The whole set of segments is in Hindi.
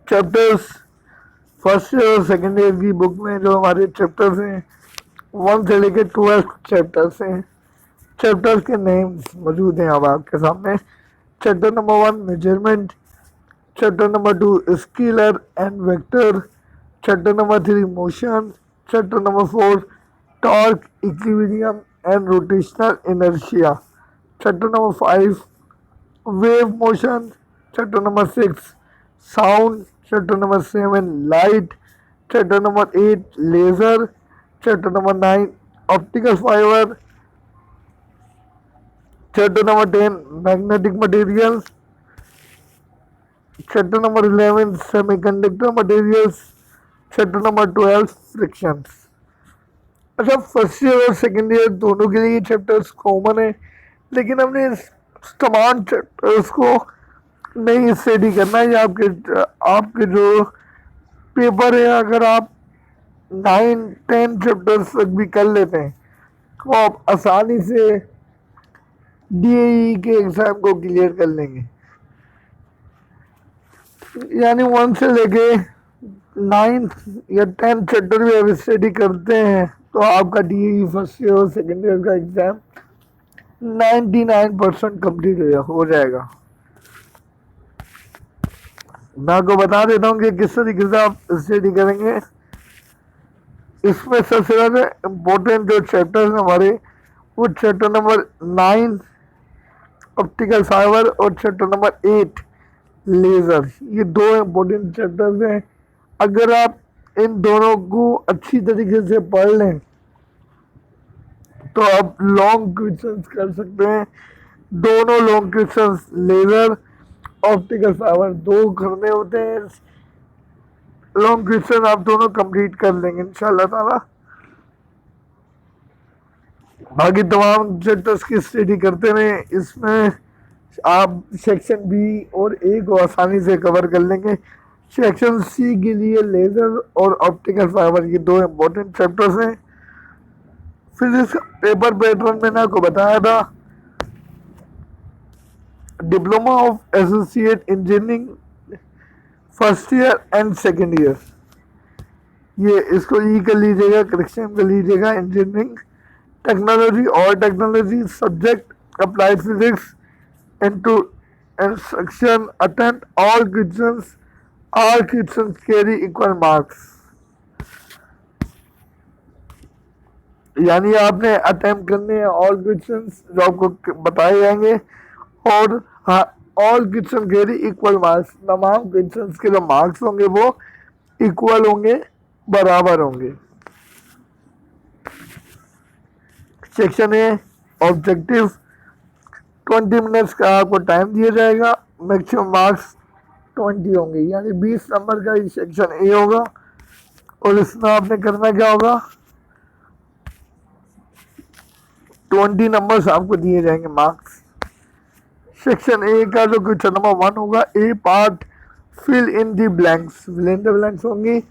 चैप्टर्स फर्स्ट ईयर और सेकेंड ईयर की बुक में जो हमारे चैप्टर्स हैं 1 से लेकर 12 चैप्टर्स हैं। चैप्टर्स के नेम्स मौजूद हैं अब आपके सामने। Chapter number 1 measurement, chapter number 2 scalar and vector, chapter number 3 motion, chapter number 4 torque, equilibrium and rotational inertia, chapter number 5 wave motion, chapter number 6 sound, chapter number 7 light, chapter number 8 laser, chapter number 9 optical fiber, chapter number 10 magnetic materials, chapter number 11 semiconductor materials, chapter number 12 frictions। अच्छा, फर्स्ट ईयर और सेकेंड ईयर दोनों के लिए चैप्टर्स कॉमन है, लेकिन हमने तमाम चैप्टर्स को नहीं स्टडी करना है। आपके जो पेपर है, अगर आप 9-10 चैप्टर्स तक भी कर लेते हैं तो आप आसानी से डीएई के एग्ज़ाम को क्लियर कर लेंगे। यानी 1 से लेके 9 या 10 चैप्टर भी अगर स्टडी करते हैं तो आपका डीएई फर्स्ट ईयर और सेकेंड ईयर का एग्ज़ाम 99% कंप्लीट हो जाएगा। मैं आपको बता देता हूँ कि किस तरीके से आप स्टडी करेंगे। इसमें सबसे ज़्यादा इम्पोर्टेंट जो चैप्टर हैं हमारे, वो चैप्टर नंबर 9 ऑप्टिकल फाइबर और चैप्टर नंबर 8 लेज़र। ये दो इम्पोर्टेंट चैप्टर्स हैं। अगर आप इन दोनों को अच्छी तरीके से पढ़ लें तो आप लॉन्ग क्वेश्चंस कर सकते हैं। दोनों long questions laser optical fibre दो करने होते हैं। लॉन्ग क्वेश्चन आप दोनों कंप्लीट कर लेंगे इंशाल्लाह ताला। बाकी तमाम चैप्टर्स की स्टडी करते रहें। इसमें आप सेक्शन बी और ए को आसानी से कवर कर लेंगे। सेक्शन सी के लिए लेज़र और ऑप्टिकल फाइबर ये दो इम्पोर्टेंट चैप्टर्स हैं। फिजिक्स पेपर पैटर्न मैंने आपको बताया था। Diploma of associate engineering first year and second year, ये इसको ई कर लीजिएगा, करेक्शन कर लीजिएगा। इंजीनियरिंग टेक्नोलॉजी और technology subject applied physics into instruction attempt all questions carry equal marks. यानी आपने अटेम्प्ट करने हैं ऑल क्वेश्चंस जो आपको बताए जाएंगे, और all question carry equal marks. तमाम क्वेश्चंस के जो मार्क्स होंगे वो इक्वल होंगे, बराबर होंगे। सेक्शन ए ऑब्जेक्टिव, 20 मिनट्स का आपको टाइम दिया जाएगा। मैक्सिमम मार्क्स 20 होंगे, यानी 20 नंबर का ही सेक्शन ए होगा। और इसमें आपने करना क्या होगा, 20 नंबर्स आपको दिए जाएंगे मार्क्स। सेक्शन ए का जो क्वेश्चन नंबर 1 होगा, A part fill in the blanks, fill in the blanks होंगी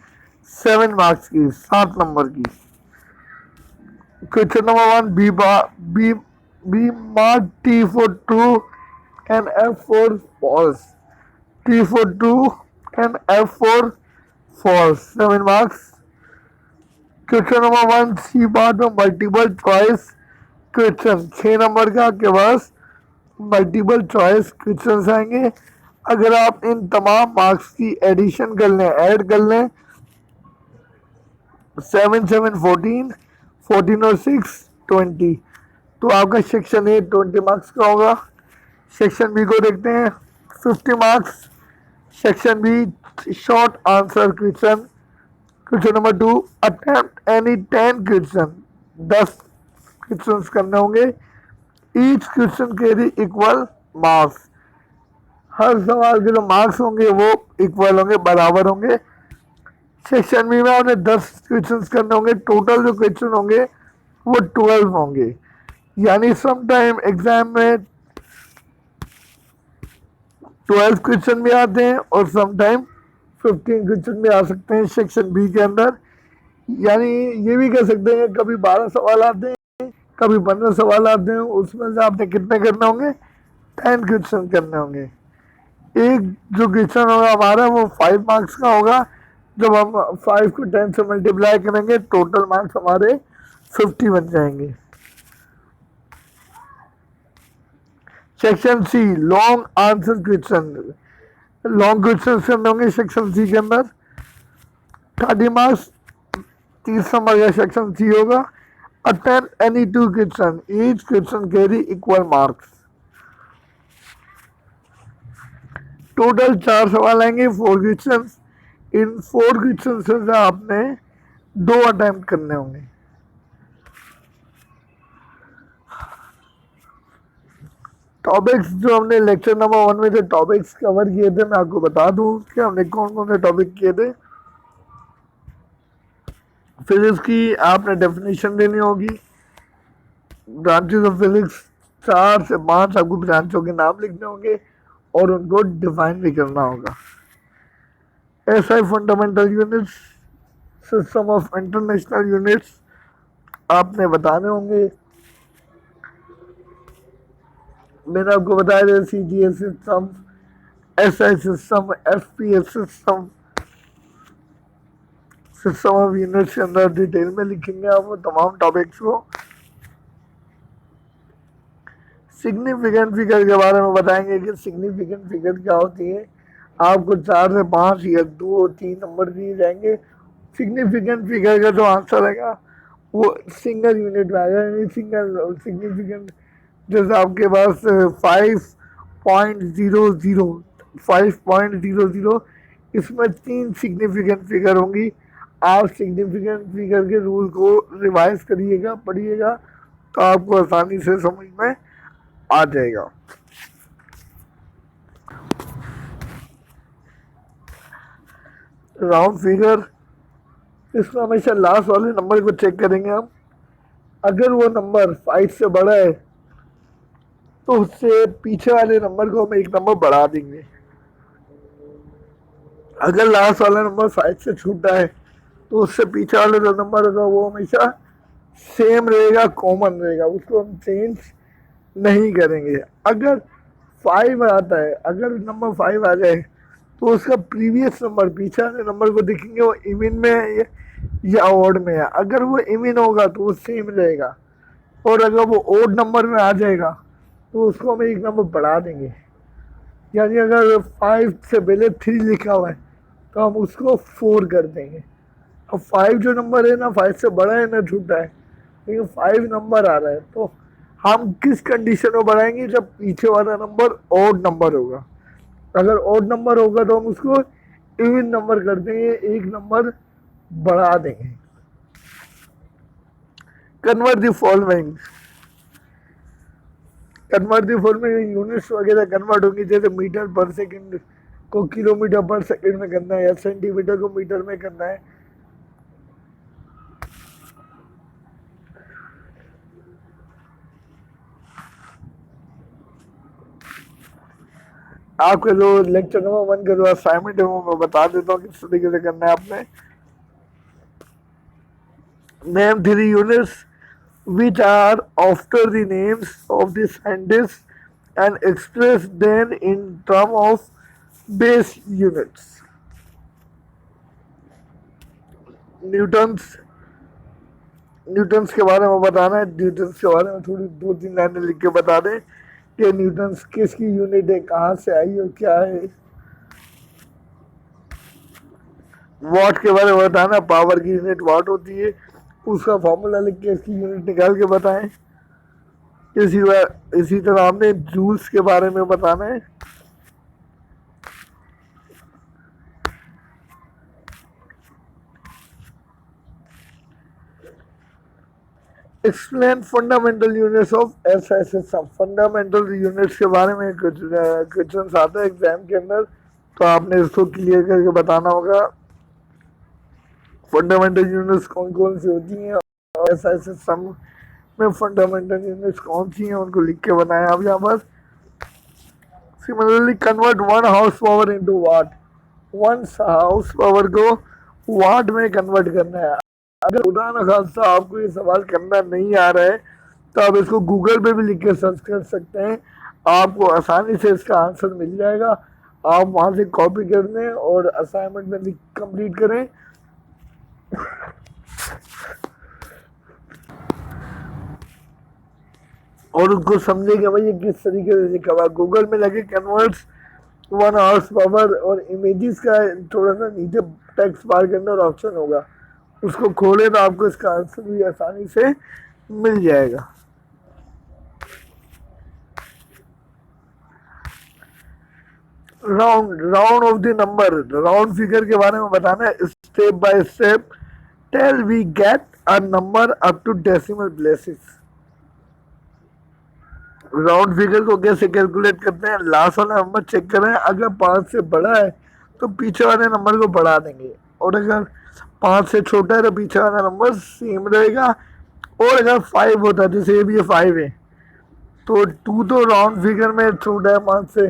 7 मार्क्स की, 7 नंबर की। Question number 1 B mark T for true and F for false, T for true and F for false, 7 marks. Question number 1 C part में मल्टीपल चॉइस क्वेश्चन, 6 नंबर का आपके पास मल्टीपल चॉइस क्वेश्चंस आएंगे। अगर आप इन तमाम मार्क्स की एडिशन कर लें, ऐड कर लें, 7 7 14, 14 और 6 20, तो आपका सेक्शन ए 20 मार्क्स का होगा। सेक्शन बी को देखते हैं, 50 marks. Section B short answer question, question number 2 attempt any 10 question, 10 questions करने होंगे। Each question carry equal marks, हर सवाल के जो मार्क्स होंगे वो इक्वल होंगे, बराबर होंगे। सेक्शन बी में आपने 10 क्वेश्चंस करने होंगे। टोटल जो क्वेश्चन होंगे वो 12 होंगे। यानी सम टाइम एग्जाम में 12 क्वेश्चन भी आते हैं और सम टाइम 15 क्वेश्चन भी आ सकते हैं सेक्शन बी के अंदर। यानी ये भी कह सकते हैं कभी 12 सवाल आते हैं, कभी 15 सवाल आते हैं। उसमें से आपने कितने करने होंगे, 10 क्वेश्चन करने होंगे। एक जो क्वेश्चन होगा हमारा वो 5 मार्क्स का होगा। जब हम 5 को 10 से मल्टीप्लाई करेंगे टोटल मार्क्स हमारे 50 बन जाएंगे। Section C long answer question. Long question होंगे सेक्शन सी के अंदर 30 मार्क्स। 30 नंबर का सेक्शन सी होगा। Attempt any 2 question, each question carry equal marks. Total 4 सवाल आएंगे, 4 क्वेश्चन। इन 4 क्वेश्चन से आपने 2 अटेम्प्ट करने होंगे। टॉपिक्स जो हमने लेक्चर नंबर 1 में जो टॉपिक्स कवर किए थे, मैं आपको बता दूं कि हमने कौन कौन से टॉपिक किए थे। फिजिक्स की आपने डेफिनेशन देनी होगी। ब्रांचेस ऑफ फिजिक्स 4 से 5 आपको ब्रांचों के नाम लिखने होंगे और उनको डिफाइन भी करना होगा। SI fundamental units, system of international units आपने बताने होंगे। मैंने आपको बताया था CGS system, SI system, FPS system, system of units के अंदर डिटेल में लिखेंगे आप वो तमाम टॉपिक्स को। सिग्निफिकेंट फिगर के बारे में बताएंगे कि सिग्निफिकेंट फिगर क्या होती है। आपको 4 से 5 या 2-3 नंबर दिए जाएंगे। सिग्निफिकेंट फिगर का जो आंसर आएगा वो सिंगल यूनिट में आएगा, यानी सिंगल सिग्निफिकेंट। जैसे आपके पास 5.00, 5.00, इसमें 3 सिग्निफिकेंट फिगर होंगी। आप सिग्निफिकेंट फिगर के रूल को रिवाइज करिएगा, पढ़िएगा, तो आपको आसानी से समझ में आ जाएगा। राउंड फिगर, इसमें हमेशा लास्ट वाले नंबर को चेक करेंगे हम। अगर वो नंबर 5 से बड़ा है तो उससे पीछे वाले नंबर को हम 1 नंबर बढ़ा देंगे। अगर लास्ट वाला नंबर 5 से छोटा है तो उससे पीछे वाला जो नंबर होगा वो हमेशा सेम रहेगा, कॉमन रहेगा, उसको हम चेंज नहीं करेंगे। अगर 5 आता है, अगर नंबर 5 आ जाए तो उसका प्रीवियस नंबर, पीछे वाले नंबर को देखेंगे वो इवन में है या ऑड में है। अगर वो इवन होगा तो वो सेम रहेगा, और अगर वो ओड नंबर में आ जाएगा तो उसको हम 1 नंबर बढ़ा देंगे। यानी अगर 5 से पहले 3 लिखा हुआ है तो हम उसको 4 कर देंगे। अब 5 जो नंबर है ना 5 से बड़ा है ना छोटा है, लेकिन 5 नंबर आ रहा है, तो हम किस कंडीशन में बढ़ाएंगे, जब पीछे वाला नंबर ऑड नंबर होगा। अगर ऑड नंबर होगा तो हम उसको इवन नंबर कर देंगे, 1 नंबर बढ़ा देंगे। Convert the following, convert the following units वगैरह कन्वर्ट होंगी। जैसे मीटर पर सेकंड को किलोमीटर पर सेकंड में करना है, या सेंटीमीटर को मीटर में करना है। आपके जो लेक्चर नंबर 1 का जो असाइनमेंट है वो मैं बता देता हूँ किस तरीके से करना है आपने। Name 3 units which are after the names of the scientists and express them in term of base units. Newton's, Newton's के बारे में बताना है। न्यूटन्स के बारे में थोड़ी 2-3 लाइनें लिख के बता दें कि न्यूटन्स किसकी यूनिट है, कहाँ से आई और क्या है। वाट के बारे में बताना, पावर की यूनिट वाट होती है, उसका फॉर्मूला लिख के इसकी यूनिट निकाल के बताएं। इसी तरह आपने जूल्स के बारे में बताना है। Explain fundamental units of SI system. Fundamental units के बारे में कुछ क्वेश्चन आते हैं एग्जाम के अंदर, तो आपने इसको क्लियर करके बताना होगा। फंडामेंटल यूनिट्स कौन कौन सी होती हैं और एसआई सिस्टम में फंडामेंटल यूनिट्स कौन सी हैं, उनको लिख के बनाया आप यहाँ पर। Similarly convert 1 horsepower into watt. 1 horsepower को वाट में कन्वर्ट करना है। अगर खुदा न खास्ता आपको ये सवाल करना नहीं आ रहा है तो आप इसको गूगल पे भी लिख के सर्च कर सकते हैं, आपको आसानी से इसका आंसर मिल जाएगा। आप वहां से कॉपी कर लें और असाइनमेंट में कंप्लीट करें। और उसको समझे कि भाई ये किस तरीके से लिखा हुआ। गूगल में लगे कन्वर्ट्स 1 हॉर्स पावर और इमेजेस का थोड़ा सा नीचे टेक्स्ट बार के अंदर ऑप्शन होगा, उसको खोले तो आपको इसका आंसर भी आसानी से मिल जाएगा। Round off the number, round figure के बारे में बताना है। Step by step tell we get a number up to decimal places. Round figure को कैसे कैलकुलेट करते हैं, लास्ट वाला नंबर चेक करें, अगर 5 से बड़ा है तो पीछे वाले नंबर को बढ़ा देंगे, और अगर 5 से छोटा है तो पीछे वाला नंबर सेम रहेगा। और अगर 5 होता है, जैसे ये भी 5 है, तो 2 तो राउंड फिगर में छोटा है 5 से,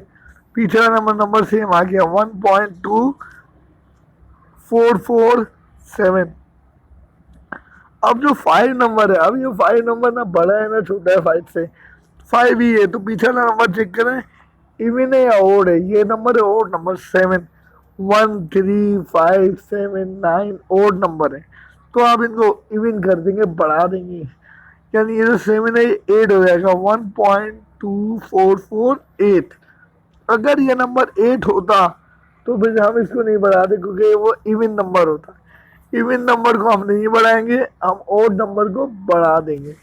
पीछे वाला नंबर सेम आ गया 1.2447। अब जो 5 नंबर है, अब ये 5 नंबर ना बड़ा है ना छोटा है 5 से, 5 ही है, तो पीछे वाला नंबर चेक करें इवन है या ओड है। ये नंबर है ओड नंबर 7, 1 3 5 7 9 ओड नंबर है, तो आप इनको इवन कर देंगे, बढ़ा देंगे, यानी ये जो 7 है 8 हो जाएगा 1.2448। अगर ये नंबर 8 होता तो फिर हम इसको नहीं बढ़ाते, क्योंकि वो इवन नंबर होता। इवन नंबर को हम नहीं बढ़ाएंगे, हम ओड नंबर को बढ़ा देंगे।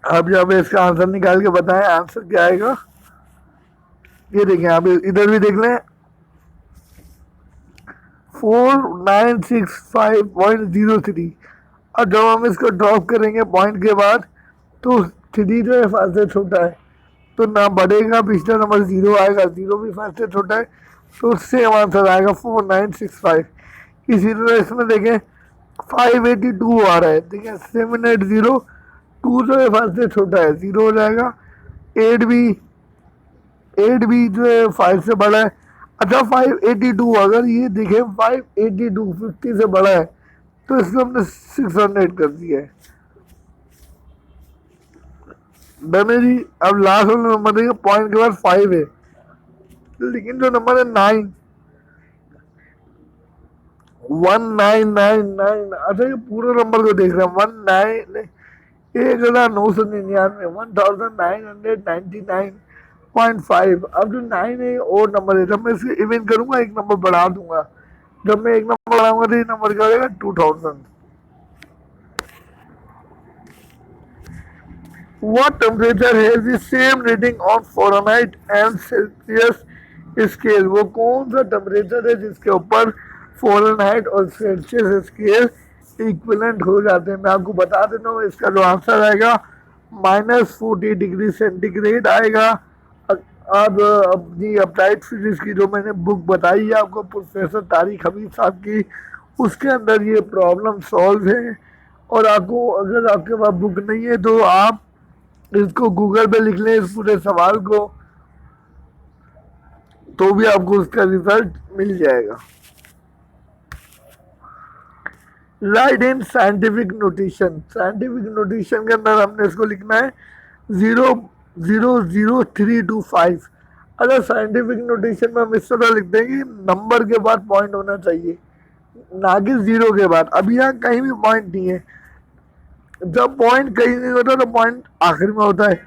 अब जब इसका आंसर निकाल के बताएं, आंसर क्या आएगा। ये देखें, आप इधर भी देख लें, 4965.03। और जब हम इसको ड्रॉप करेंगे पॉइंट के बाद, तो 3 जो है 5 से छोटा है, तो ना बढ़ेगा, पिछला नंबर 0 आएगा, 0 भी 5 से छोटा है, तो सेम आंसर आएगा 4965। इसी तरह इसमें देखें 582 आ रहा है, देखें 780, 2 जो है 5 से छोटा है, 0 हो जाएगा। 8 भी जो है 5 से बड़ा है। अच्छा 582, अगर ये देखें 582 50 से बड़ा है, तो इसको हमने 600 कर दिया है। डन है जी। अब लास्ट वाला नंबर देखिए, पॉइंट के बाद 5 है, लेकिन जो नंबर है 9, 1999। अच्छा ये पूरे नंबर को देख रहे हैं, 1999, 1999.5। अब जो 9 है और नंबर है, जब मैं इसे इवेंट करूंगा एक नंबर बढ़ा दूंगा, जब मैं एक नंबर बढ़ाऊंगा तो ये नंबर क्या हो जाएगा 2000। What temperature has the same reading on Fahrenheit and Celsius scale? वो कौन सा टेम्परेचर है जिसके ऊपर फ़ारेनहाइट और सेल्सियस स्केल इक्विवेलेंट हो जाते हैं। मैं आपको बता देता हूँ, इसका जो आंसर आएगा -40 डिग्री सेंटीग्रेड आएगा। अब अपनी अप्लाइड फिजिक्स की जो मैंने बुक बताई है आपको, प्रोफेसर तारिक हमीद साहब की, उसके अंदर ये प्रॉब्लम सॉल्व है। और आपको, अगर आपके पास बुक नहीं है तो आप इसको गूगल पे लिख लें इस पूरे सवाल को, तो भी आपको उसका रिजल्ट मिल जाएगा। Right in scientific notation, scientific notation के अंदर हमने इसको लिखना है 000325। अगर साइंटिफिक नोटेशन में हम इस तरह लिखते हैं कि नंबर के बाद पॉइंट होना चाहिए, ना कि 0 के बाद। अब यहाँ कहीं भी पॉइंट नहीं है, जब पॉइंट कहीं नहीं होता तो पॉइंट आखिर में होता है,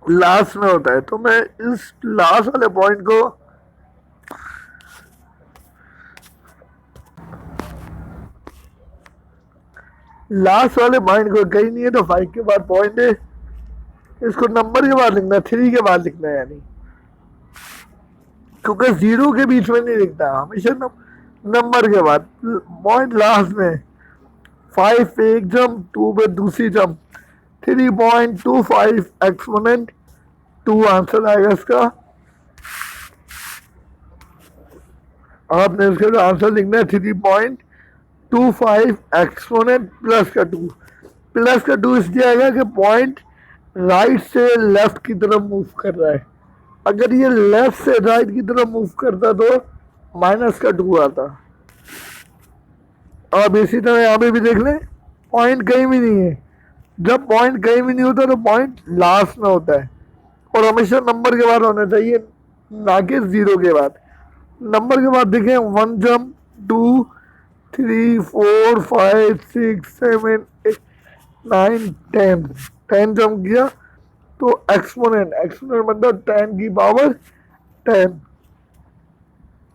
लास्ट में होता है। तो मैं इस लास्ट वाले पॉइंट को कहीं नहीं है तो 5 के बाद पॉइंट है, इसको नंबर के बाद लिखना है, 3 के बाद लिखना है, यानी क्योंकि 0 के बीच में नहीं लिखता, हमेशा नंबर के बाद पॉइंट लास्ट में। 5 पे एक जंप, 2 पे दूसरी जंप, 3.25 एक्सपोनेंट 2 आंसर आएगा इसका। आपने इसका जो आंसर लिखना है 3.25 एक्सपोनेंट प्लस का 2। प्लस का 2 इसलिए आएगा कि पॉइंट राइट से लेफ्ट की तरफ मूव कर रहा है। अगर ये लेफ्ट से राइट की तरफ मूव करता तो माइनस का 2 आता। अब इसी तरह यहाँ पे भी देख लें, पॉइंट कहीं भी नहीं है, जब पॉइंट कहीं भी नहीं होता तो पॉइंट लास्ट में होता है, और हमेशा नंबर के बाद होना चाहिए, ना कि जीरो के बाद। नंबर के बाद देखें 1 जंप, 2 3 4 5 6 7 8 9 10, 10 जंप किया तो एक्सपोनेंट, एक्सपोनेंट मतलब 10 की पावर 10।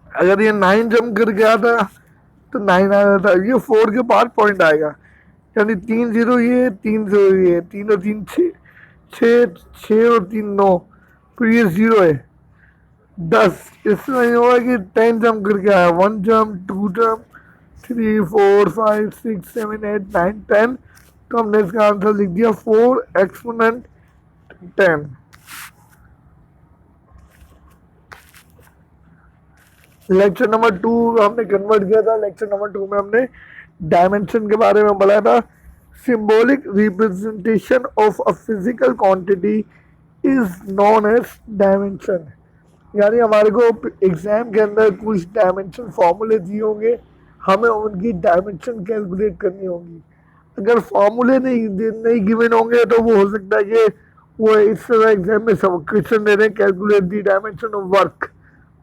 अगर ये 9 जंप करके आता तो 9 आ जाता, ये 4 के बाद पॉइंट आएगा, यानी 3 जीरो ये, 3 जीरो ये, 3 और 3 6, 6 और 3 9, तो ये जीरो है 10। इसमें ये होगा कि 10 जंप करके आया, 1 जंप, 2 जंप, 3 4 5 6 7 8 9 10, तो हमने इसका आंसर लिख दिया 4 एक्सपोनेंट 10। लेक्चर नंबर 2 हमने कन्वर्ट किया था। लेक्चर नंबर 2 में हमने डायमेंशन के बारे में बोला था। Symbolic representation of a physical quantity is known as dimension, यानी हमारे को एग्जाम के अंदर कुछ डायमेंशन फॉर्मूले दिए होंगे, हमें उनकी डायमेंशन कैलकुलेट करनी होगी। अगर फॉर्मूले नहीं गिवन होंगे तो वो हो सकता है कि वो इस तरह एग्जाम में सब क्वेश्चन दे रहे हैं, calculate the dimension of work,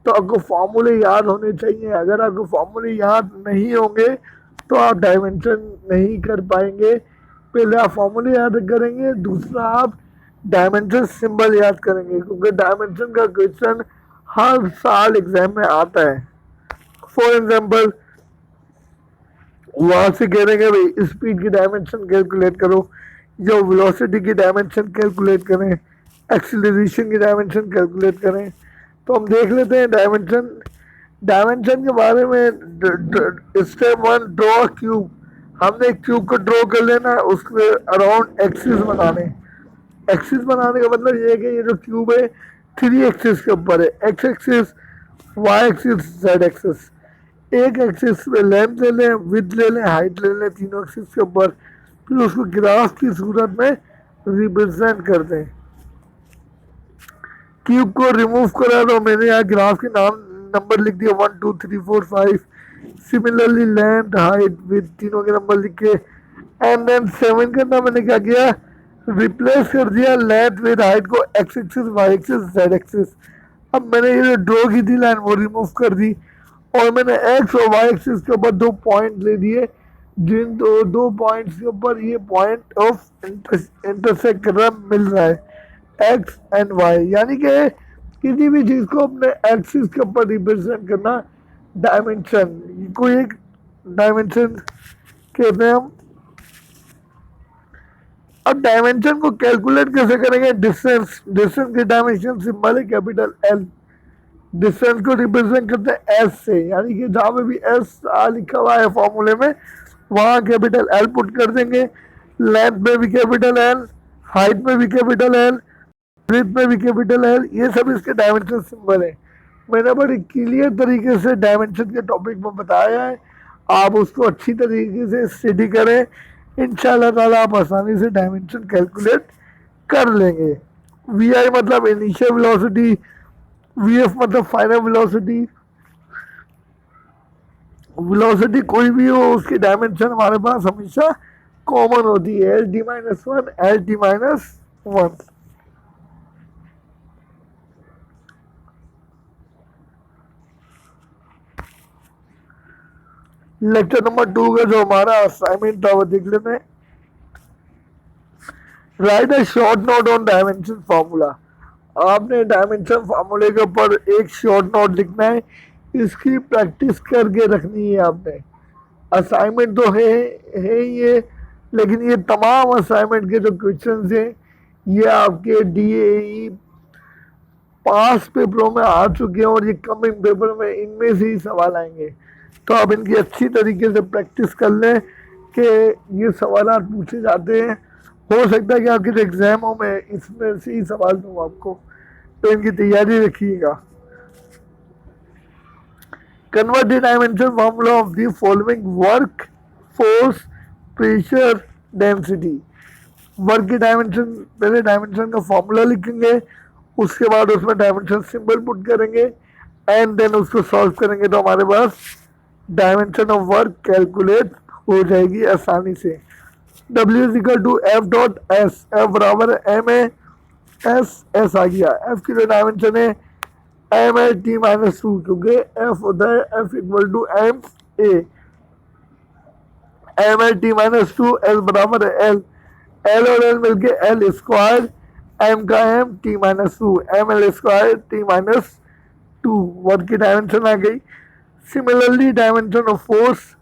तो आपको फॉर्मूले याद होने चाहिए। अगर आपको फॉर्मूले याद नहीं होंगे तो आप डायमेंशन नहीं कर पाएंगे। पहले आप फॉर्मूले याद करेंगे, दूसरा आप डायमेंशन सिंबल याद करेंगे, क्योंकि डायमेंशन का क्वेश्चन हर साल एग्जाम में आता है। फॉर एग्जाम्पल वहां से कह रहे हैं भाई स्पीड की डायमेंशन कैलकुलेट करो, या वेलोसिटी की डायमेंशन कैलकुलेट करें, एक्सीलरेशन की डायमेंशन कैलकुलेट करें। तो हम देख लेते हैं डायमेंशन। डायमेंशन के बारे में स्टेप 1 ड्रॉ क्यूब, हमने क्यूब को ड्रॉ कर लेना है, उसके अराउंड एक्सिस बनाने। एक्सिस बनाने का मतलब ये है कि ये जो क्यूब है 3 एक्सिस के ऊपर है, X axis, Y axis, Z axis. एक एक्सिस पे लेंथ ले लें, विड्थ ले लें, हाइट ले लें, तीनों एक्सिस के ऊपर, फिर उसको ग्राफ की सूरत में रिप्रेजेंट कर दें। क्यूब को रिमूव करा तो मैंने यहाँ ग्राफ के नाम नंबर लिख दिया 1 2 3 4 5। सिमिलरली लेंथ, हाइट, विड्थ तीनों के नंबर लिखे। एंड देन 7 के अंदर मैंने क्या किया, रिप्लेस कर दिया लेंथ विद हाइट को X axis, Y axis, Z axis. अब मैंने ये ड्रॉ की थी लाइन वो रिमूव कर दी, और मैंने एक्स और वाई एक्सिस के ऊपर 2 पॉइंट ले दिए, जिन दो पॉइंट्स के ऊपर ये पॉइंट ऑफ इंटरसेक्ट कर रहा मिल रहा है, एक्स एंड वाई। यानी कि किसी भी चीज को अपने एक्सिस के ऊपर रिप्रेजेंट करना डायमेंशन, कोई एक डायमेंशन कहते हैं हम। अब डायमेंशन को कैलकुलेट कैसे करेंगे, डिस्टेंस, डिस्टेंस की डायमेंशन सिंबल है कैपिटल एल। डिस्टेंस को रिप्रेजेंट करते हैं एस से, यानी कि जहाँ पे भी एस लिखा हुआ है फॉर्मूले में वहाँ कैपिटल एल पुट कर देंगे। लेंथ में भी कैपिटल एल, हाइट में भी कैपिटल एल, ब्रेथ में भी कैपिटल एल, ये सब इसके डायमेंशन सिंबल है। मैंने बड़ी क्लियर तरीके से डायमेंशन के टॉपिक में बताया है, आप उसको अच्छी तरीके से स्टडी करें, इंशाल्लाह ताला आप आसानी से डायमेंशन कैलकुलेट कर लेंगे। वी आई मतलब इनिशियल वेलोसिटी, वी एफ मतलब फाइनल वेलोसिटी। वेलोसिटी कोई भी हो उसकी डायमेंशन हमारे पास हमेशा कॉमन होती है, L T minus 1, L T minus 1। Lecture number 2 का जो हमारा असाइनमेंट था वो देख लेते हैं। Right a short note on dimension formula, आपने डायमेंशन फार्मूले के ऊपर एक शॉर्ट नोट लिखना है, इसकी प्रैक्टिस करके रखनी है आपने। असाइनमेंट तो है ये, लेकिन ये तमाम असाइनमेंट के जो क्वेश्चंस हैं ये आपके DAE पास पेपरों में आ चुके हैं, और ये कमिंग पेपर में इनमें से ही सवाल आएंगे। तो आप इनकी अच्छी तरीके से प्रैक्टिस कर लें कि ये सवाल पूछे जाते हैं। हो सकता है कि आपके एग्जामों में इसमें से ही सवाल दूँ आपको, तो इनकी तैयारी रखिएगा। Convert the dimension formula of the following work, force, pressure, density. Work की डायमेंशन, पहले डायमेंशन का फॉर्मूला लिखेंगे, उसके बाद उसमें डायमेंशन सिंबल पुट करेंगे, एंड देन उसको सॉल्व करेंगे तो हमारे पास डायमेंशन ऑफ वर्क कैलकुलेट हो जाएगी आसानी से। W is equal to F dot S, F बराबर एम है एस आ गया। एफ की जो डायमेंशन है M L T minus to, क्योंकि एफ होता है F equal to M A, M L T minus two, L बराबर है एल, एल और एल मिलके एल स्क्वायर, एम का M T minus two, M L square T minus two, work की डायमेंशन आ गई। Similarly dimension of force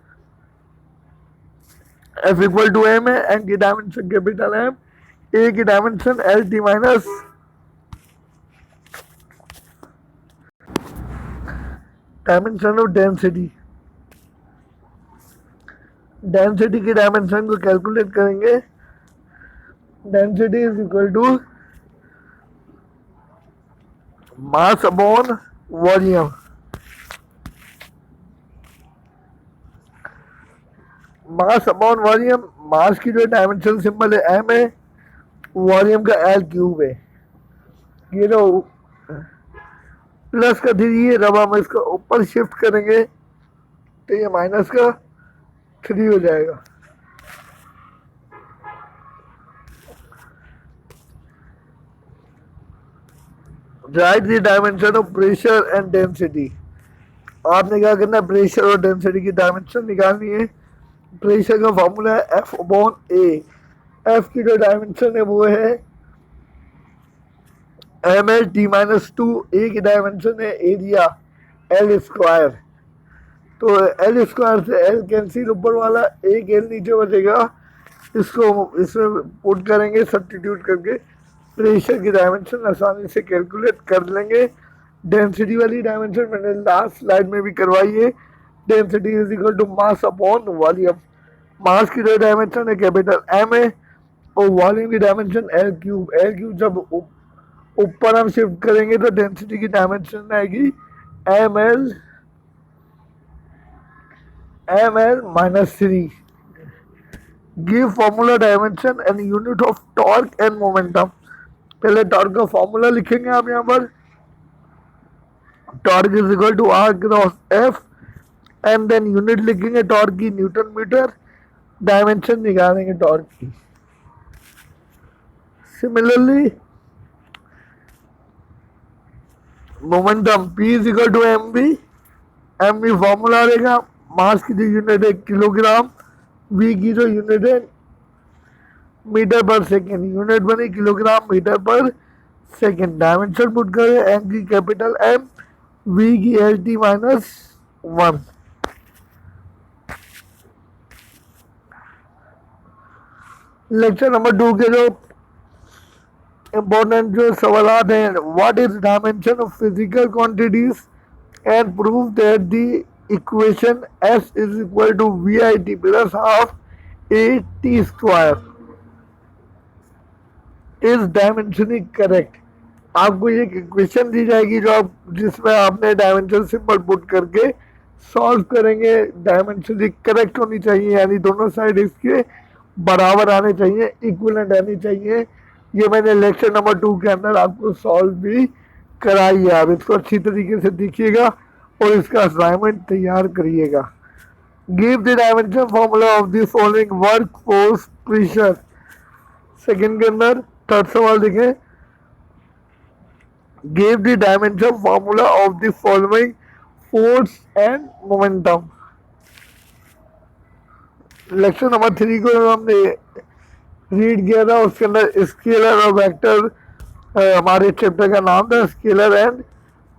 F equal to M है, एम की डायमेंशन कैपिटल एम, ए की dimension L T minus, dimension of density, density की डायमेंशन को कैलकुलेट करेंगे। Density is equal to mass upon volume, mass upon volume, mass की जो डायमेंशन सिंबल है एम है, वॉल्यूम का एल क्यूब है, ये जो प्लस का थ्री है, जब हम इसको ऊपर शिफ्ट करेंगे तो ये माइनस का थ्री हो जाएगा। Right the dimension of pressure and density, आपने क्या करना है, प्रेशर और डेंसिटी की डायमेंशन निकालनी है। प्रेशर का फॉर्मूला है एफ अपॉन ए, एफ की जो डायमेंशन है वो है M L T minus two, A की डायमेंशन है एरिया एल स्क्वायर, तो एल स्क्वायर से एल कैंसिल ऊपर वाला, एक एल नीचे बचेगा, इसको इसमें पुट करेंगे सब्स्टिट्यूट करके, प्रेशर की डायमेंशन आसानी से कैलकुलेट कर लेंगे। डेंसिटी वाली डायमेंशन मैंने लास्ट स्लाइड में भी करवाई है, density is equal to mass upon volume, mass की जो डायमेंशन है कैपिटल एम है और वॉल्यूम की dimension L cube, L cube जब ऊपर हम शिफ्ट करेंगे तो डेंसिटी की डायमेंशन आएगी M L minus three. Give formula dimension and unit of torque and momentum, पहले टॉर्क का फॉर्मूला लिखेंगे आप यहाँ पर, torque is equal to R cross F, and then unit लिखेंगे टॉर्क की न्यूटन मीटर, डायमेंशन निकालेंगे टॉर्क की। Similarly momentum P is equal to M B formula रहेगा, मास की जो यूनिट है किलोग्राम, V की जो यूनिट है मीटर पर सेकेंड, यूनिट बनी kilogram metre per second, dimension put करें एम की कैपिटल एम, V की L T minus one. Lecture number 2 के जो इम्पोर्टेंट जो सवाल हैं, what is dimension of physical quantities and prove that the equation S is equal to V I T plus half A T square is dimensionally correct. आपको ये इक्वेशन दी जाएगी जो आप जिसमें आपने डायमेंशन सिंबल पुट करके सॉल्व करेंगे, डायमेंशनली करेक्ट होनी चाहिए, यानी दोनों साइड इसके बराबर आने चाहिए, इक्विवेलेंट आनी चाहिए। ये मैंने लेक्चर नंबर 2 के अंदर आपको सॉल्व भी कराई है, आप इसको अच्छी तरीके से देखिएगा और इसका असाइनमेंट तैयार करिएगा। Give the dimension formula of the following work force pressure, second के अंदर थर्ड सवाल देखें, give the dimension formula of the following force and momentum. Lecture number 3 को हमने रीड किया था, उसके अंदर स्केलर और वेक्टर हमारे चैप्टर का नाम था, स्केलर एंड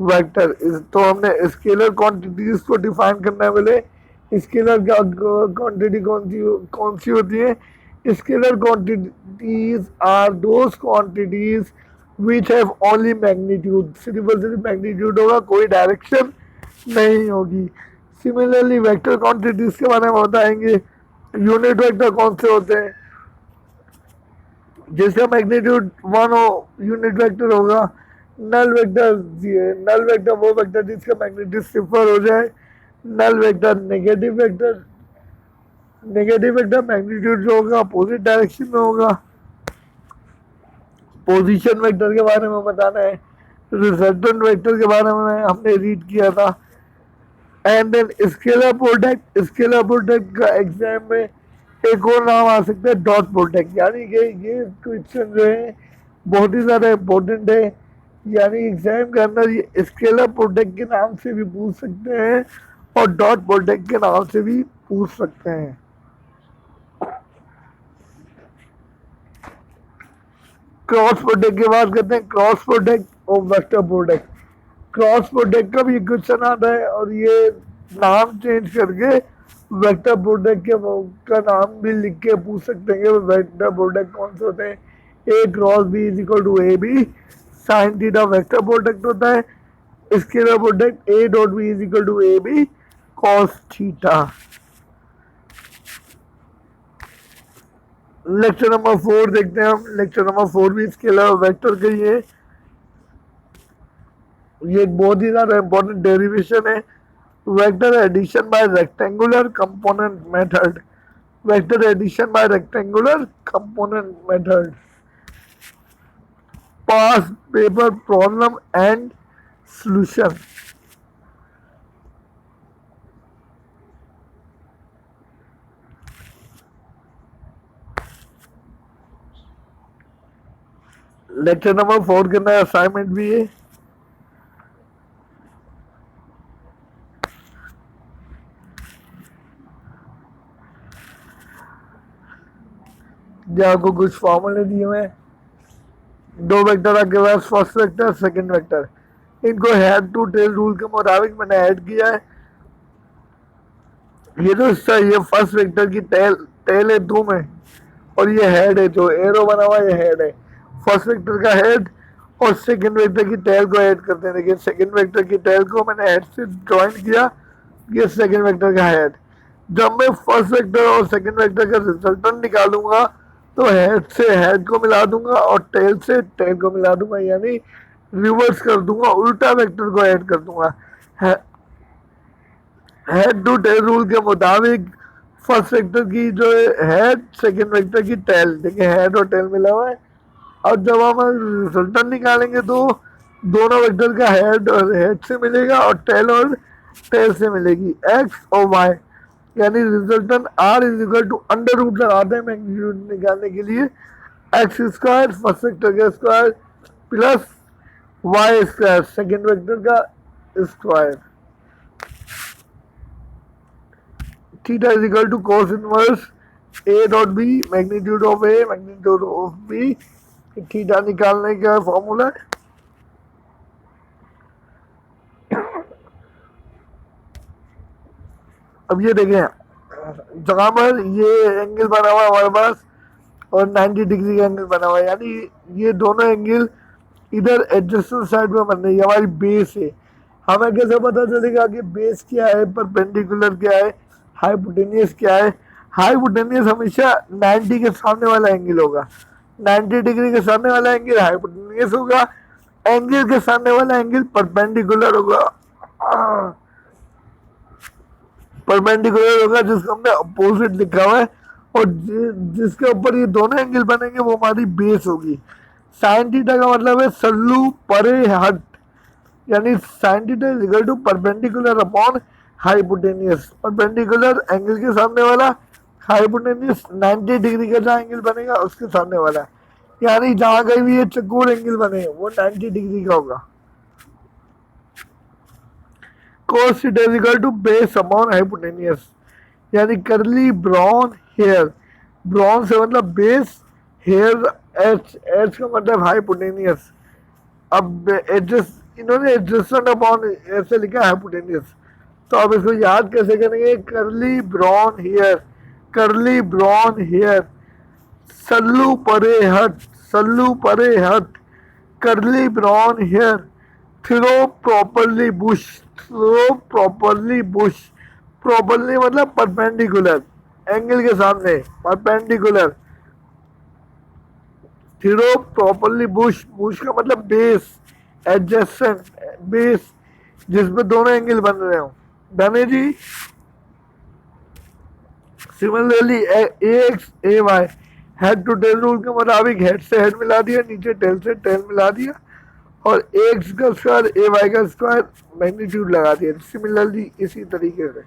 वेक्टर। तो हमने स्केलर क्वांटिटीज को डिफाइन करना है। पहले स्केलर क्वांटिटी कौन सी होती है? Scalar quantities are those quantities which have only magnitude, सिर्फ और सिर्फ मैग्नीट्यूड होगा, कोई डायरेक्शन नहीं होगी। सिमिलरली वेक्टर क्वांटिटीज के बारे में बताएंगे। यूनिट वेक्टर कौन से होते हैं? जिसका मैग्नीट्यूड 1 हो यूनिट वेक्टर होगा। नल वेक्टर वो वेक्टर जिसका मैग्नीट्यूड 0 हो जाए, null vector. Negative vector magnitude जो होगा अपोजिट डायरेक्शन में होगा। पोजीशन वेक्टर के बारे में बताना है। रिजल्टेंट वेक्टर के बारे में हमने रीड किया था। एंड देन स्केलर प्रोडक्ट का एग्जाम में एक और नाम आ सकता है डॉट प्रोडक्ट, यानी कि ये क्वेश्चन जो है बहुत ही ज़्यादा इम्पोर्टेंट है, यानी एग्जाम के अंदर ये स्केलर प्रोडक्ट के नाम से भी पूछ सकते हैं और डॉट प्रोडक्ट के नाम से भी पूछ सकते हैं। क्रॉस प्रोडक्ट की बात करते हैं, क्रॉस प्रोडक्ट और वेक्टर प्रोडक्ट। क्रॉस प्रोडक्ट का भी क्वेश्चन आता है और ये नाम चेंज करके वेक्टर प्रोडक्ट के का नाम भी लिख के पूछ सकते हैं कि वेक्टर प्रोडक्ट कौन से होते हैं। A cross B is equal to A B, sine theta vector product होता है। Scalar product A dot B is equal to A B cos theta. Lecture number 4 देखते हैं हम। लेक्चर नंबर 4 भी स्केलर वेक्टर के लिए, ये एक बहुत ही ज्यादा इंपॉर्टेंट डेरिवेशन है। Vector addition by rectangular component method. Vector addition by rectangular component method. Past paper problem and solution. Lecture number 4 के अंदर असाइनमेंट भी है। आपको कुछ फॉर्मूले दिए हुए हैं। दो वेक्टर आपके पास, फर्स्ट वेक्टर सेकंड वेक्टर, इनको हेड टू टेल रूल के मुताबिक मैंने ऐड किया है। ये जो ये फर्स्ट वेक्टर की टेल है 2 में, और ये हेड है, जो एरो बना हुआ ये हेड है। फर्स्ट वेक्टर का हेड और सेकंड वेक्टर की टेल को ऐड करते हैं। देखिए सेकंड वेक्टर की टेल को मैंने हेड से ज्वाइन किया, ये सेकंड वेक्टर का हेड। जब मैं फर्स्ट वेक्टर और सेकंड वेक्टर का रिजल्टेंट निकालूंगा तो हेड से हेड को मिला दूंगा और टेल से टेल को मिला दूंगा, यानी रिवर्स कर दूंगा, उल्टा वेक्टर को ऐड कर दूंगा। हेड टू टेल रूल के मुताबिक फर्स्ट वेक्टर की जो हेड, सेकंड वेक्टर की टेल, देखिए हेड और टेल मिला हुआ है। और जब हम रिजल्टेंट निकालेंगे तो दोनों वेक्टर का हेड और हेड से मिलेगा और टेल से मिलेगी, एक्स और वाई, यानी resultant R is equal to under root लगाते हैं मैग्नीट्यूड निकालने के लिए, एक्स स्क्वायर फर्स्ट वेक्टर का square plus Y square second vector का square. Theta is equal to cos inverse A dot B magnitude of A magnitude of B. Theta निकालने का फॉर्मूला है। अब ये देखें, जहां पर ये एंगल बना हुआ है हमारे पास और 90 डिग्री का एंगल बना हुआ है, यानी ये दोनों एंगल इधर एडजस्टेंट साइड में बन रही है, हमारी बेस है। हमें कैसे पता चलेगा कि बेस क्या है, परपेंडिकुलर क्या है, हाइपोटेनियस क्या है। हाइपोटेनियस हमेशा 90 के सामने वाला एंगल होगा, 90 डिग्री के सामने वाला एंगल हाइपोटेनियस होगा, एंगल के सामने वाला एंगल परपेंडिकुलर होगा। परपेंडिकुलर होगा जिसको हमने अपोजिट लिखा हुआ है, और जिसके ऊपर ये दोनों एंगल बनेंगे वो हमारी बेस होगी। साइन थीटा का मतलब है सल्लू परे हट, यानी sine theta is equal to perpendicular upon hypotenuse. Perpendicular angle के सामने वाला, हाइपोटेनियस 90 डिग्री का जहाँ एंगल बनेगा उसके सामने वाला, यानी जहां कहीं भी ये चकोर एंगल बने वो 90 डिग्री का होगा। cos theta is equal to base upon hypotenuse, यानी करली ब्राउन हेयर, ब्राउन से मतलब बेस, हेयर एच, एच का मतलब हाइपोटेनियस। अब एडजस्ट इन्होंने एडजस्टेंट अपॉन ऐसे लिखा हाइपोटेनियस, तो अब इसको याद कैसे करेंगे, curly brown hair, curly brown hair, सल्लू परे हट, सल्लू परे हट, curly brown hair, throw properly bush, throw properly bush, properly मतलब परपेंडिकुलर, एंगल के सामने perpendicular, throw properly bush, bush का मतलब बेस, एडजेसेंट बेस जिसमें दोनों एंगल बन रहे हो। डन है जी। Similarly A X A Y, head to tail rule के मुताबिक हेड से हेड मिला दिया, नीचे टेल से टेल मिला दिया, और एक्स का स्क्वायर ए वाई का स्क्वायर मैग्नीट्यूड लगा दिया। सिमिलरली इसी तरीके से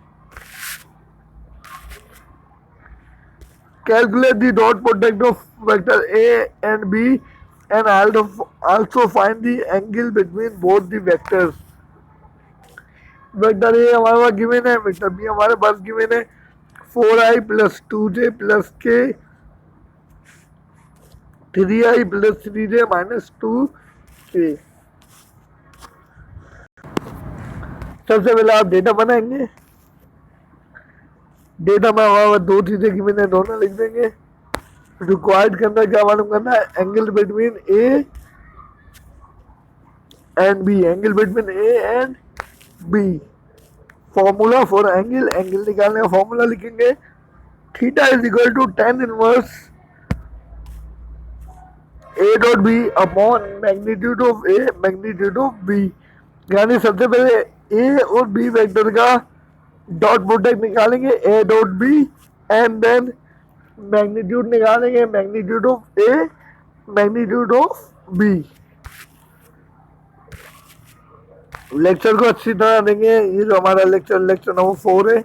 calculate the dot product of vector A and B and also find the angle between both the vectors. Vector A हमारे पास गिवन है, वेक्टर बी हमारे पास गिवन है 4i प्लस 2j प्लस के 3i plus 3j minus 2k। सबसे पहले आप डेटा बनाएंगे। डेटा में हमारे पास दो चीजें गिवन है, दोनों लिख देंगे। रिक्वायर्ड के अंदर क्या मालूम करना है, angle between A and B, angle between A and B. Formula for angle, angle निकालने का फॉर्मूला लिखेंगे theta is equal to tan inverse A dot B upon magnitude of A magnitude of B. यानी सबसे पहले ए और बी वेक्टर का डॉट प्रोडक्ट निकालेंगे A dot B and then magnitude निकालेंगे magnitude of A magnitude of B. Lecture को अच्छी तरह देंगे। ये जो हमारा लेक्चर नंबर 4 है,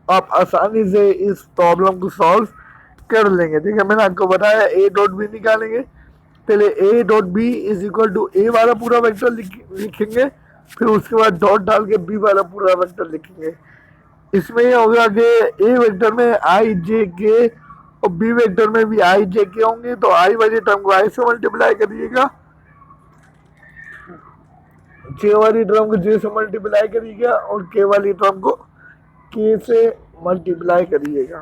आप आसानी से इस प्रॉब्लम को सॉल्व कर लेंगे। ठीक है, मैंने आपको बताया ए डॉट बी निकालेंगे। पहले A dot B is equal to A वाला पूरा वेक्टर लिखेंगे, फिर उसके बाद डॉट डाल के बी वाला पूरा वेक्टर लिखेंगे। इसमें ये होगा कि ए वेक्टर में आई जे के और बी वेक्टर में भी आई जे के होंगे, तो आई वाली टर्म को आई से मल्टीप्लाई करिएगा, जे वाली टर्म को जे से मल्टीप्लाई करिएगा और के वाली टर्म को के से मल्टीप्लाई करिएगा।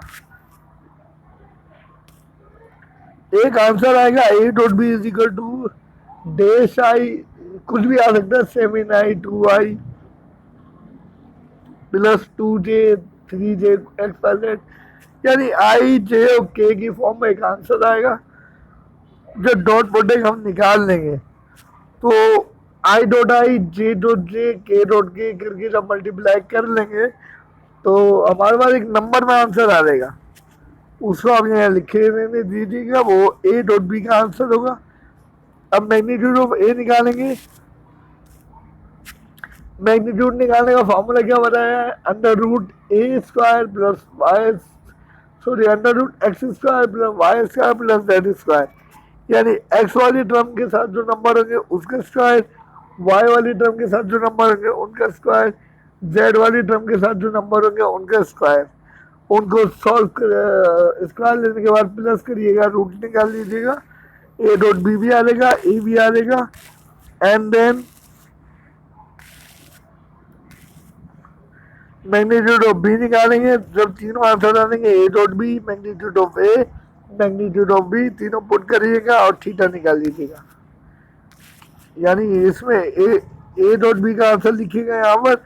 एक आंसर आएगा A dot B is equal to dash I, कुछ भी आ सकता है, 7i 2i plus 2j 3j x Y Z, यानी आई जे और के की फॉर्म में एक आंसर आएगा। जो डॉट प्रोडक्ट हम निकाल लेंगे तो I dot I J dot J के डॉट के करके जब मल्टीप्लाई कर लेंगे तो हमारे पास एक नंबर में आंसर आ जाएगा, उसको आप यहाँ लिखे रहने दीजिएगा, वो ए डॉट बी का आंसर होगा। अब मैग्नीट्यूड ऑफ ए निकालेंगे। मैग्नीट्यूड निकालने का फॉर्मूला क्या बताया है, under root A square plus Y, sorry under root X square plus Y square plus Z square, यानी एक्स वाली टर्म के साथ जो नंबर होंगे उसका स्क्वायर, वाई वाली टर्म के साथ जो नंबर होंगे उनका स्क्वायर, जेड वाली टर्म के साथ जो नंबर होंगे उनका स्क्वायर। उनको सॉल्व स्क्वायर लेने के बाद प्लस करिएगा, रूट निकाल लीजिएगा, ए डॉट बी भी आ जाएगा, ए भी आ जाएगा, and then magnitude of B निकालेंगे। जब तीनों आंसर आएंगे A dot B magnitude of A magnitude of B, तीनों पुट करिएगा और थीटा निकाल लीजिएगा। यानी इसमें ए डॉट बी का आंसर लिखिएगा यहाँ पर,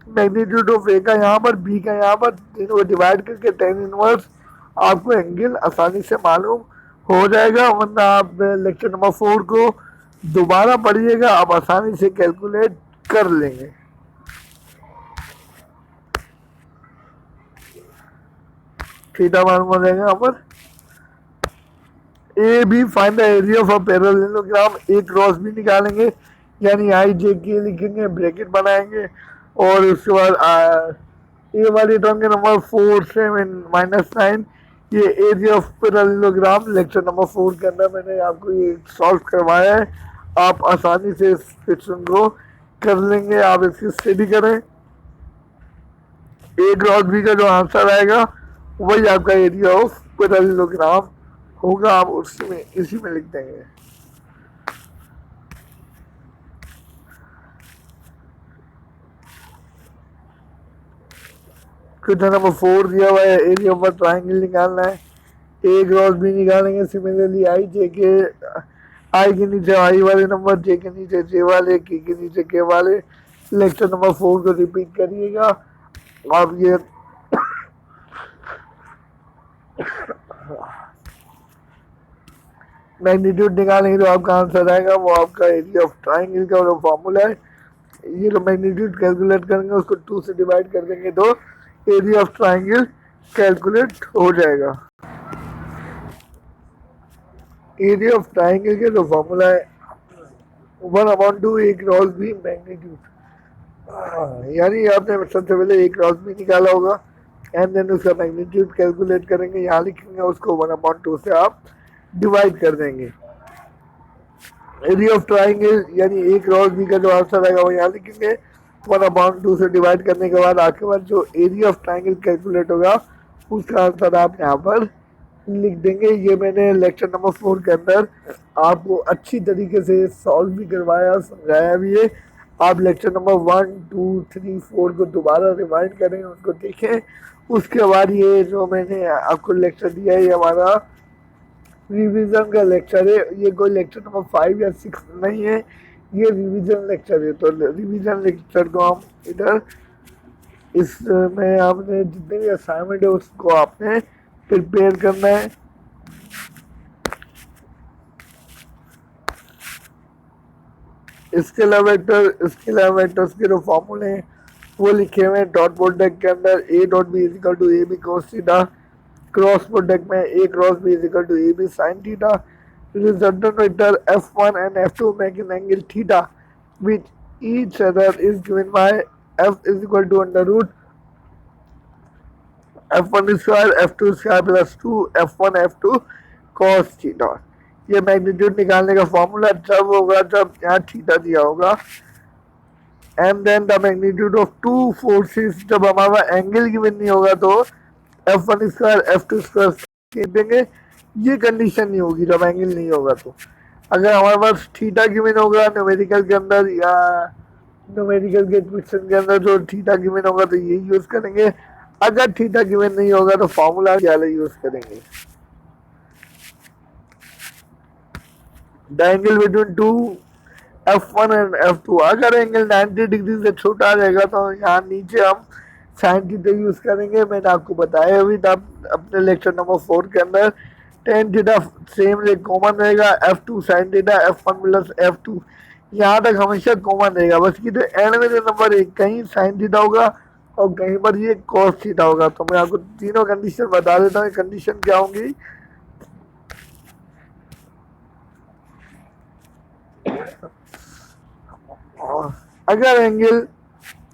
मैग्नीट्यूड ऑफ ए का यहाँ पर, बी का यहाँ पर, तीनों को डिवाइड करके tan इनवर्स आपको एंगल आसानी से मालूम हो जाएगा। वरना आप लेक्चर नंबर 4 को दोबारा पढ़िएगा, आप आसानी से कैलकुलेट कर लेंगे। थीटा मालूम हो जाएगा यहाँ पर। A B find the area of a parallelogram, A cross भी निकालेंगे, यानी आई जे के लिखेंगे, ब्रैकेट बनाएंगे और उसके बाद ए वाली टर्म के नंबर 4 7 माइनस 9, ये area of parallelogram lecture number 4 के अंदर मैंने आपको ये सॉल्व करवाया है। आप आसानी से इस क्वेश्चन को कर लेंगे, आप इसकी स्टडी करें। ए क्रॉस बी का जो आंसर आएगा वही आपका एरिया ऑफ पैरेललोग्राम होगा, आप उसमें इसी में लिख देंगे। क्वेश्चन नंबर 4 दिया हुआ है, एरिया ऑफ ट्राइंगल निकालना है, ए क्रॉस बी निकालेंगे। सिमिलरली आई जे के, आई के नीचे आई वाले नंबर, जे के नीचे जे वाले, के नीचे के वाले। लेक्चर नंबर 4 को रिपीट करिएगा। आप ये मैग्नीट्यूड निकालेंगे तो आपका आंसर आएगा, वो आपका एरिया ऑफ ट्राइंगल का जो फॉर्मूला है। ये जो मैग्नीट्यूड कैलकुलेट करेंगे उसको 2 से डिवाइड कर देंगे तो एरिया ऑफ ट्राइंगल कैलकुलेट हो जाएगा। एरिया ऑफ ट्राइंगल का जो फॉर्मूला है 1/2 ए क्रॉस बी मैग्नीट्यूड, यानी आपने सबसे पहले ए क्रॉस बी निकाला होगा एंड देन उसका मैग्नीट्यूड कैलकुलेट करेंगे, यहाँ लिखेंगे, उसको 1/2 से आप डिवाइड कर देंगे। एरिया ऑफ ट्राइंगल यानी एक क्रॉस बी का जो आंसर आएगा वो यहाँ लिखेंगे। 1/2 से डिवाइड करने के बाद आपके पास जो एरिया ऑफ ट्राइंगल कैलकुलेट होगा उसका आंसर आप यहाँ पर लिख देंगे। ये मैंने लेक्चर नंबर 4 के अंदर आपको अच्छी तरीके से सॉल्व भी करवाया, समझाया भी है। आप लेक्चर नंबर 1, 2, 3, 4 को दोबारा रिवाइंड करें, उसको देखें। उसके बाद ये जो मैंने आपको लेक्चर दिया है ये हमारा रिवीजन का लेक्चर है। ये कोई लेक्चर नंबर 5 या 6 नहीं है, ये रिवीजन लेक्चर है। तो रिवीजन लेक्चर को हम इधर इसमें आपने जितने भी असाइनमेंट है उसको आपने प्रिपेयर करना है। स्केलर वेक्टर्स के जो फॉर्मूले हैं वो लिखे हुए हैं डॉट प्रोडक्ट के अंदर। A dot B is equal to A B cos theta, cross product में A cross B is equal to A B sine theta, resultant vector f1 and f2 make an angle theta which each other is given by f is equal to under root f1 square f2 square plus 2 f1 f2 cos theta. ये मैग्नीट्यूड निकालने का फॉर्मूला जब होगा जब यहाँ थीटा दिया होगा। And then the magnitude of two forces जब हमारा एंगल गिवन नहीं होगा तो f1 स्क्वायर f2 स्क्वायर देंगे। ये कंडीशन नहीं होगी जब एंगल नहीं होगा। तो अगर हमारे पास थीटा गिवन होगा न्यूमेरिकल के अंदर या न्यूमेरिकल के क्वेश्चन के अंदर जो थीटा गिवन होगा तो ये यूज करेंगे। अगर थीटा गिवन नहीं होगा तो फॉर्मूला क्या यूज करेंगे। The angle between two f1 and f2 अगर एंगल 90 डिग्री से छोटा रहेगा तो यहाँ नीचे हम साइन थीटा यूज करेंगे। मैंने आपको बताया अभी अपने लेक्चर नंबर 4 के अंदर टेन थीटा सेम कॉमन रहेगा, f2 sine theta f1 plus f2 यहाँ तक हमेशा कॉमन रहेगा। बस कि एंड में नंबर एक कहीं साइन थीटा होगा और कहीं पर ये कॉस थीटा होगा। तो मैं आपको तीनों कंडीशन बता देता हूँ। कंडीशन क्या होंगी, अगर एंगल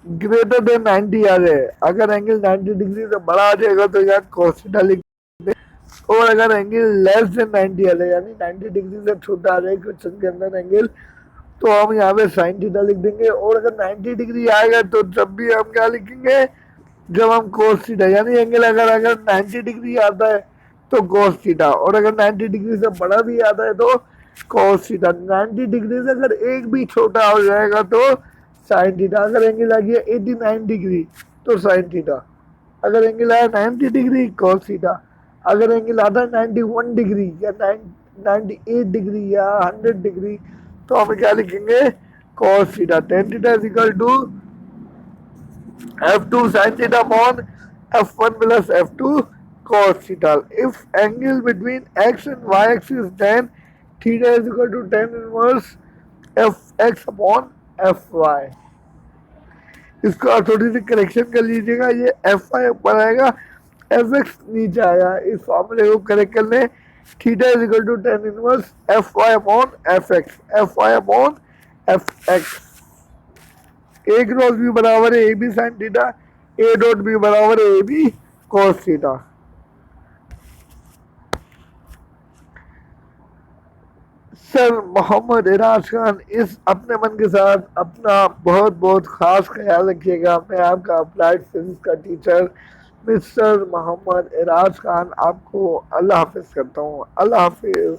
ग्रेटर देन 90 आ जाए, अगर एंगल 90 डिग्री से बड़ा आ जाएगा तो यहाँ कॉस थीटा लिख दें। और अगर एंगल लेस देन 90 आ जाए यानी 90 डिग्री से छोटा आ जाए क्वेश्चन के अंदर एंगल तो हम यहाँ पे साइन थीटा लिख देंगे। और अगर 90 डिग्री आएगा तो जब भी हम क्या लिखेंगे, जब हम कोस थीटा यानी एंगल अगर 90 डिग्री आता है तो कोस थीटा, और अगर 90 डिग्री से बड़ा भी आता है तो कोस थीटा। 90 डिग्री से अगर एक भी छोटा हो जाएगा तो साइन थीटा। अगर एंगल आ गया 89 डिग्री तो साइन थीटा, अगर एंगल आया 90 डिग्री कोस थीटा, अगर एंगल आता है 91 डिग्री या 98 डिग्री या 100 डिग्री तो हम क्या लिखेंगे, cos theta. tan theta is equal to f2 sin theta upon f1 plus f2 cos theta. If angle between x and y axis then theta is equal to tan inverse fx upon fy। इसको आप थोड़ी सी करेक्शन कर लीजिएगा, ये fy ऊपर आएगा fx नीचे आएगा। इस फॉर्मूले को करेक्ट कर लें। Theta is equal to tan inverse fy upon fx, fy upon fx। A cross B बराबर है A B sine theta, A dot B बराबर है A B cos theta. Sir Mohammad Iraj Khan इस अपने मन के साथ अपना बहुत बहुत खास ख्याल रखिएगा। मैं आपका अप्लाइड फिजिक्स का टीचर मिस्टर मोहम्मद इराज खान आपको अल्लाह हाफिज करता हूँ। अल्लाह हाफिज।